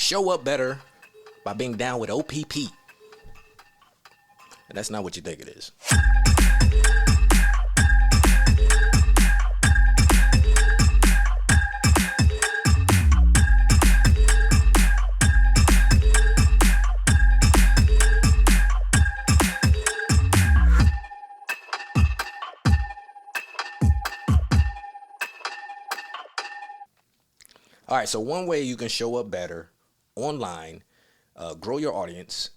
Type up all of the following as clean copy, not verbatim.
show up better by being down with O.P.P. And that's not what you think it is. All right, so one way you can show up better online, grow your audience,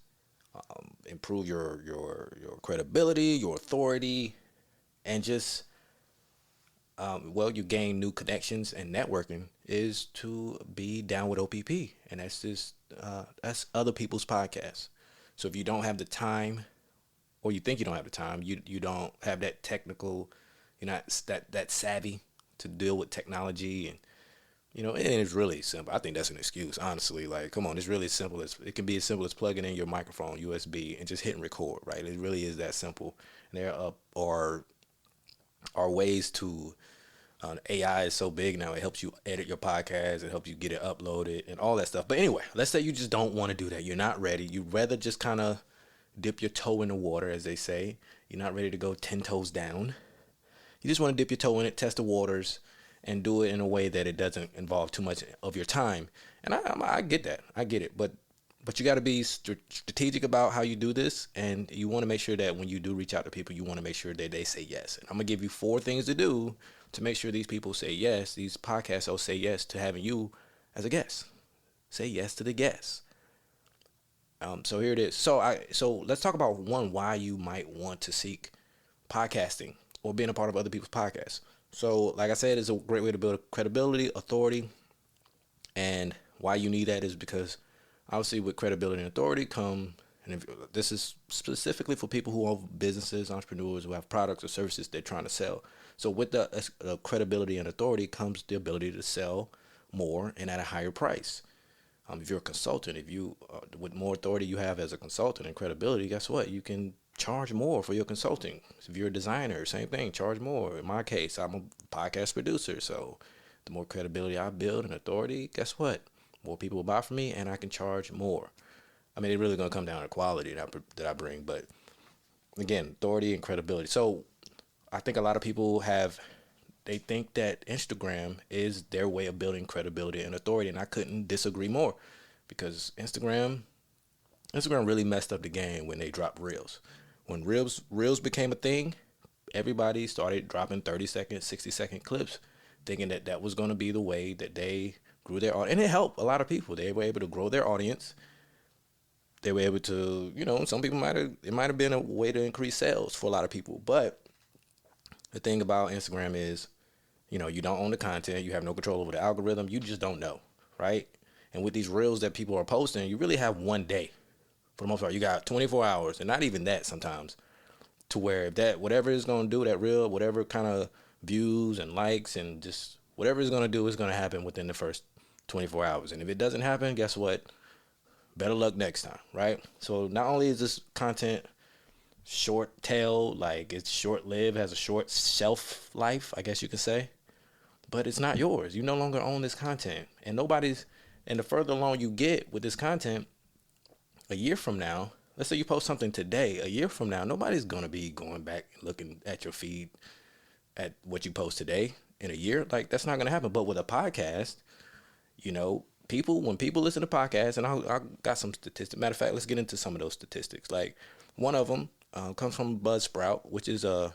improve your credibility, your authority, and just you gain new connections and networking is to be down with O.P.P. And that's other people's podcasts. So if you don't have the time, or you think you don't have the time, you don't have that technical, you're not that savvy to deal with technology, and and it's really simple. I think that's an excuse, honestly. Like, come on, it's really simple. It can be as simple as plugging in your microphone, USB, and just hitting record, right? It really is that simple. And there are ways to, AI is so big now, it helps you edit your podcast, it helps you get it uploaded, and all that stuff. But anyway, let's say you just don't want to do that. You're not ready. You'd rather just kind of dip your toe in the water, as they say. You're not ready to go 10 toes down. You just want to dip your toe in it, test the waters, and do it in a way that it doesn't involve too much of your time. And I get that. I get it. But you got to be strategic about how you do this. And you want to make sure that when you do reach out to people, you want to make sure that they say yes. And I'm going to give you 4 things to do to make sure these people say yes. These podcasts will say yes to having you as a guest. Say yes to the guests. So here it is. So let's talk about why you might want to seek podcasting or being a part of other people's podcasts. So, like I said, it's a great way to build credibility, authority, and why you need that is because, obviously, with credibility and authority this is specifically for people who own businesses, entrepreneurs who have products or services they're trying to sell. So, with the credibility and authority comes the ability to sell more and at a higher price. If you're a consultant, with more authority you have as a consultant and credibility, guess what? You can charge more for your consulting. If you're a designer, same thing, charge more. In my case, I'm a podcast producer, so the more credibility I build and authority, guess what? More people will buy from me, and I can charge more. I mean, it's really going to come down to quality that I bring, but again, authority and credibility. So I think a lot of people they think that Instagram is their way of building credibility and authority, and I couldn't disagree more, because Instagram really messed up the game when they dropped Reels. When Reels became a thing, everybody started dropping 30-second, 60-second clips, thinking that was going to be the way that they grew their audience. And it helped a lot of people. They were able to grow their audience. They were able to, some people it might have been a way to increase sales for a lot of people. But the thing about Instagram is, you don't own the content. You have no control over the algorithm. You just don't know, right? And with these Reels that people are posting, you really have one day. For the most part, you got 24 hours, and not even that sometimes, to where if whatever it's going to do, that reel, whatever kind of views and likes and just whatever it's going to do is going to happen within the first 24 hours. And if it doesn't happen, guess what? Better luck next time, right? So not only is this content short tail, like it's short-lived, has a short shelf life, I guess you could say, but it's not yours. You no longer own this content. And the further along you get with this content, a year from now, let's say you post something today, a year from now, nobody's going to be going back and looking at your feed at what you post today in a year. Like, that's not going to happen. But with a podcast, when people listen to podcasts, and I got some statistics. Matter of fact, let's get into some of those statistics. Like, one of them comes from Buzzsprout, which is the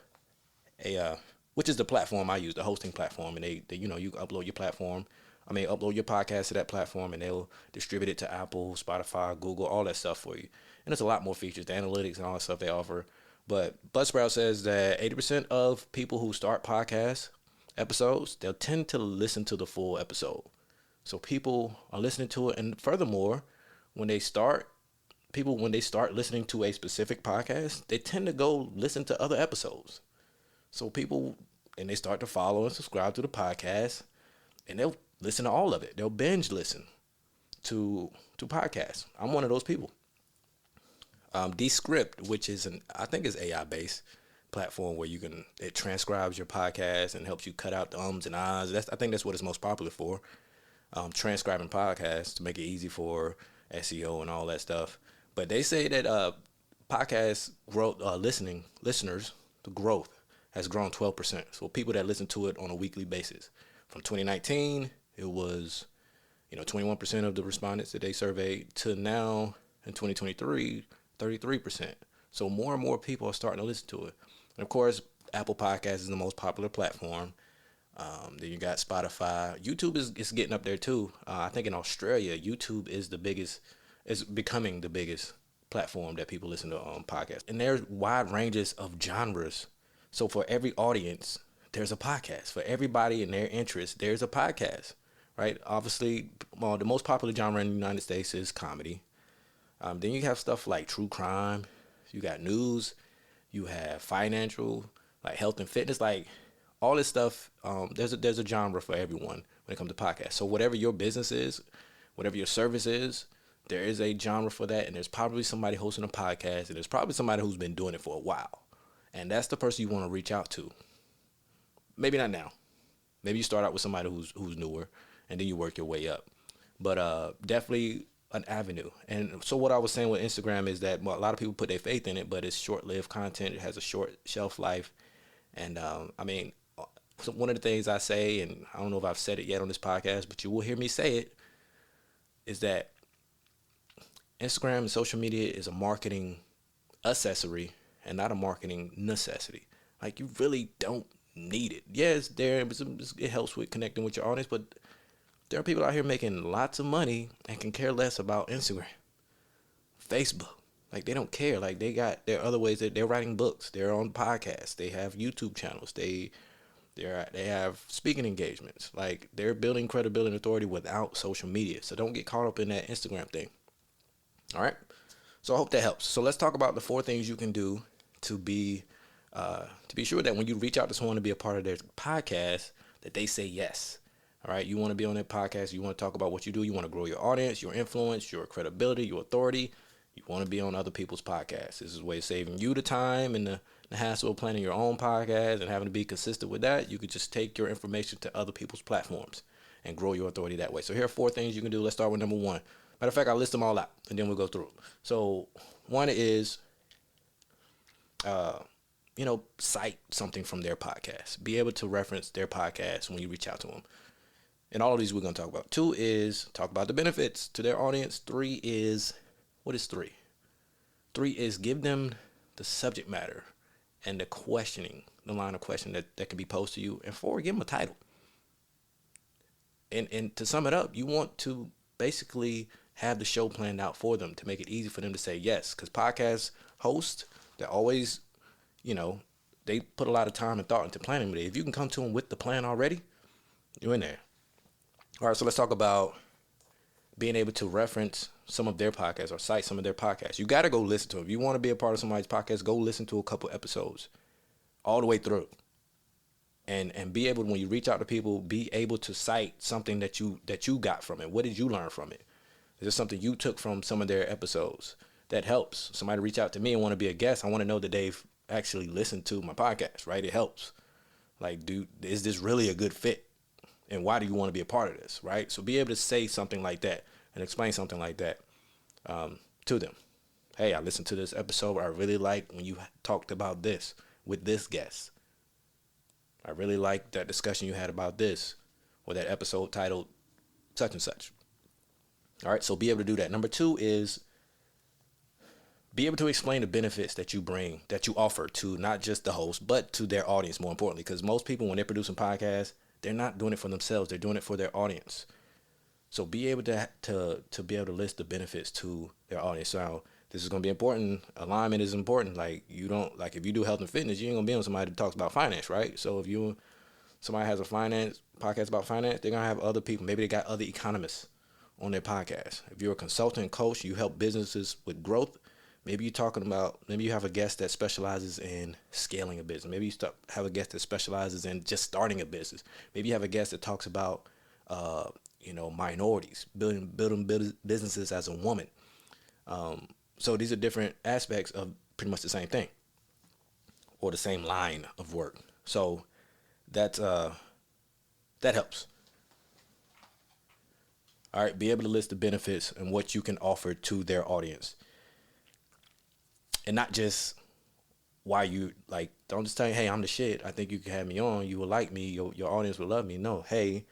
platform I use, the hosting platform. And they you upload your podcast to that platform, and they'll distribute it to Apple, Spotify, Google, all that stuff for you. And there's a lot more features, the analytics and all that stuff they offer. But Buzzsprout says that 80% of people who start podcast episodes, they'll tend to listen to the full episode. So people are listening to it. And furthermore, when they start listening to a specific podcast, they tend to go listen to other episodes. So they start to follow and subscribe to the podcast, and they'll listen to all of it. They'll binge listen to podcasts. I'm one of those people. Descript, which is I think is AI based platform where it transcribes your podcast and helps you cut out the ums and ahs. I think that's what it's most popular for. transcribing podcasts to make it easy for SEO and all that stuff. But they say that podcast growth, listeners, the growth has grown 12%. So people that listen to it on a weekly basis. From 2019, it was 21% of the respondents that they surveyed to now in 2023, 33%. So more and more people are starting to listen to it. And of course, Apple Podcasts is the most popular platform. Then you got Spotify. YouTube is getting up there too. I think in Australia, YouTube is becoming the biggest platform that people listen to on podcasts. And there's wide ranges of genres. So for every audience, there's a podcast. For everybody in their interest, there's a podcast, right? Obviously, the most popular genre in the United States is comedy. Then you have stuff like true crime. You got news. You have financial, like health and fitness, like all this stuff. There's a genre for everyone when it comes to podcasts. So whatever your business is, whatever your service is, there is a genre for that, and there's probably somebody hosting a podcast, and there's probably somebody who's been doing it for a while, and that's the person you want to reach out to. Maybe not now. Maybe you start out with somebody who's newer, and then you work your way up. But definitely an avenue. And so what I was saying with Instagram is that a lot of people put their faith in it, but it's short-lived content. It has a short shelf life, and so one of the things I say, and I don't know if I've said it yet on this podcast, but you will hear me say it, is that Instagram and social media is a marketing accessory and not a marketing necessity. Like, you really don't need it. Yeah, it's there. It helps with connecting with your audience, but there are people out here making lots of money and can care less about Instagram, Facebook. Like, they don't care. Like, there are other ways that they're writing books. They're on podcasts. They have YouTube channels. They have speaking engagements. Like, they're building credibility and authority without social media. So don't get caught up in that Instagram thing. All right. So I hope that helps. So let's talk about the 4 things you can do to be sure that when you reach out to someone to be a part of their podcast, that they say yes. All right. You want to be on their podcast. You want to talk about what you do. You want to grow your audience, your influence, your credibility, your authority. You want to be on other people's podcasts. This is a way of saving you the time and the hassle of planning your own podcast and having to be consistent with that. You could just take your information to other people's platforms and grow your authority that way. So here are 4 things you can do. Let's start with number 1. Matter of fact, I'll list them all out, and then we'll go through them. So one is, cite something from their podcast. Be able to reference their podcast when you reach out to them. And all of these we're going to talk about. 2 is talk about the benefits to their audience. 3 is, what is 3? 3 is give them the subject matter and the line of question that can be posed to you. And 4, give them a title. And to sum it up, you want to basically have the show planned out for them to make it easy for them to say yes. Because podcast hosts, they're always, they put a lot of time and thought into planning it. If you can come to them with the plan already, you're in there. All right, so let's talk about being able to reference some of their podcasts or cite some of their podcasts. You got to go listen to them. If you want to be a part of somebody's podcast, go listen to a couple episodes all the way through. And be able, when you reach out to people, be able to cite something that you got from it. What did you learn from it? Is there something you took from some of their episodes that helps? Somebody reach out to me and want to be a guest. I want to know that they've actually listened to my podcast, right? It helps. Like, dude, is this really a good fit? And why do you want to be a part of this, right? So be able to say something like that and explain something like that to them. Hey, I listened to this episode. I really like when you talked about this with this guest. I really like that discussion you had about this, or that episode titled such and such. All right, so be able to do that. Number 2 is be able to explain the benefits that you bring, that you offer to not just the host, but to their audience, more importantly. Because most people, when they're producing podcasts, they're not doing it for themselves. They're doing it for their audience. So be able to be able to list the benefits to their audience. So this is going to be important. Alignment is important. Like, you don't, like, if you do health and fitness, you ain't going to be on somebody that talks about finance, right? So if somebody has a finance podcast about finance, they're going to have other people. Maybe they got other economists on their podcast. If you're a consultant coach, you help businesses with growth. Maybe you have a guest that specializes in scaling a business. Maybe you have a guest that specializes in just starting a business. Maybe you have a guest that talks about, minorities, building businesses as a woman. So these are different aspects of pretty much the same thing, or the same line of work. So that helps. All right, be able to list the benefits and what you can offer to their audience, and not just why you like. Don't just tell you, hey, I'm the shit. I think you can have me on. You will like me. Your audience will love me. No, hey,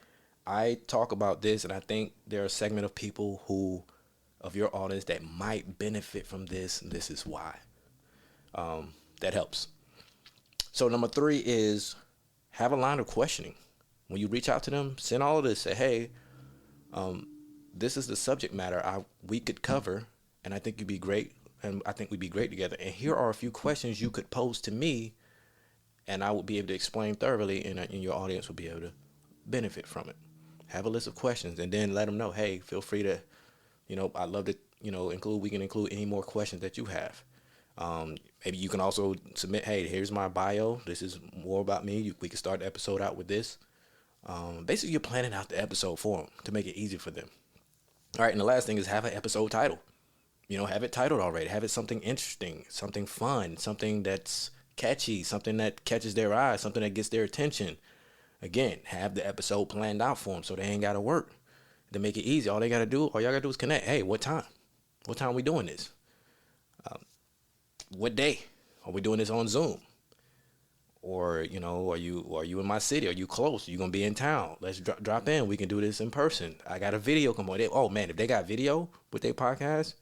I talk about this, and I think there are a segment of people who, of your audience, that might benefit from this, and this is why. That helps. So number 3 is have a line of questioning. When you reach out to them, send all of this. Say, hey, this is the subject matter we could cover, and I think you'd be great, and I think we'd be great together. And here are a few questions you could pose to me, and I would be able to explain thoroughly, and your audience will be able to benefit from it. Have a list of questions, and then let them know, hey, feel free to, I'd love to, we can include any more questions that you have. Maybe you can also submit, hey, here's my bio. This is more about me. We can start the episode out with this. Basically, you're planning out the episode for them to make it easy for them. All right, and the last thing is have an episode title. Have it titled already. Have it something interesting, something fun, something that's catchy, something that catches their eye, something that gets their attention. Again, have the episode planned out for them so they ain't got to work. To make it easy, all y'all got to do is connect. Hey, what time? What time are we doing this? What day? Are we doing this on Zoom? Or, are you in my city? Are you close? Are you going to be in town? Let's drop in. We can do this in person. I got a video component. Oh, man, if they got video with their podcast,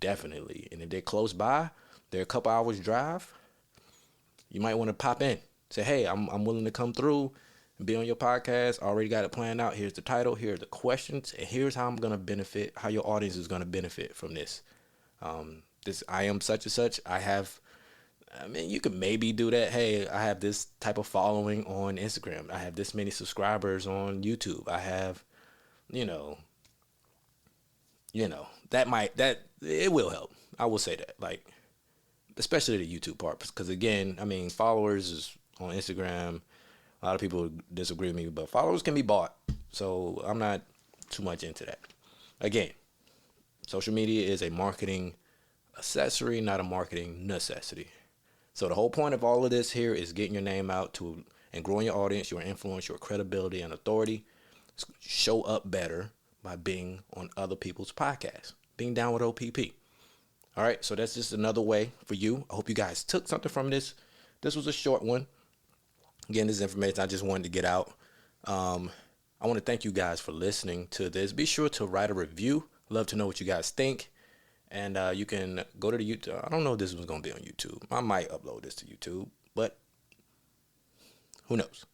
definitely. And if they're close by, they're a couple hours drive, you might want to pop in. Say, hey, I'm willing to come through and be on your podcast. I already got it planned out. Here's the title. Here are the questions. And here's how I'm going to benefit, how your audience is going to benefit from this. I am such and such. You could maybe do that. Hey, I have this type of following on Instagram. I have this many subscribers on YouTube. I have, that it will help. I will say that, like, especially the YouTube part, because again, followers is on Instagram. A lot of people disagree with me, but followers can be bought. So I'm not too much into that. Again, social media is a marketing accessory, not a marketing necessity. So the whole point of all of this here is getting your name out to and growing your audience, your influence, your credibility and authority. Show up better by being on other people's podcasts, being down with O.P.P. All right, so that's just another way for you. I hope you guys took something from this. This was a short one. Again, this information I just wanted to get out. I want to thank you guys for listening to this. Be sure to write a review. Love to know what you guys think. And you can go to the YouTube. I don't know if this was going to be on YouTube. I might upload this to YouTube, but who knows?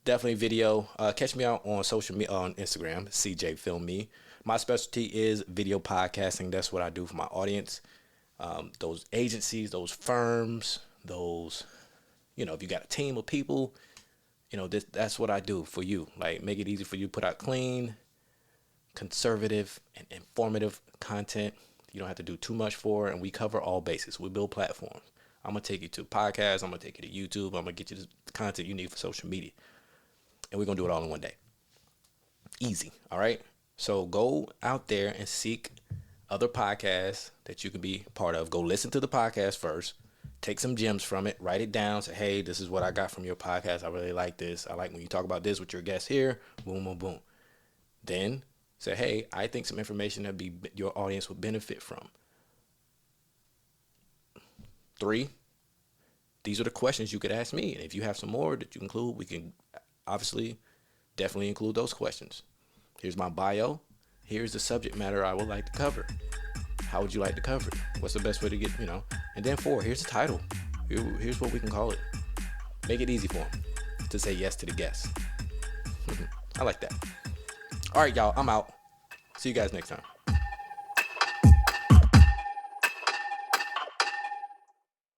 Definitely video. Catch me out on social media, on Instagram, CJ Film Me. My specialty is video podcasting. That's what I do for my audience. Those agencies, those firms, those, if you got a team of people, that's what I do for you. Like, make it easy for you. Put out clean, conservative, and informative content. You don't have to do too much for it, and we cover all bases. We build platforms. I'm going to take you to podcasts. I'm going to take you to YouTube. I'm going to get you the content you need for social media. And we're going to do it all in one day. Easy, all right? So go out there and seek other podcasts that you can be part of. Go listen to the podcast first. Take some gems from it. Write it down. Say, hey, this is what I got from your podcast. I really like this. I like when you talk about this with your guests here. Boom, boom, boom. Then say, hey, I think some information that your audience would benefit from. 3, these are the questions you could ask me. And if you have some more that you include, we can obviously definitely include those questions. Here's my bio. Here's the subject matter I would like to cover. How would you like to cover it? What's the best way to get, And then 4, here's the title. Here's what we can call it. Make it easy for them to say yes to the guests. I like that. All right, y'all, I'm out. See you guys next time.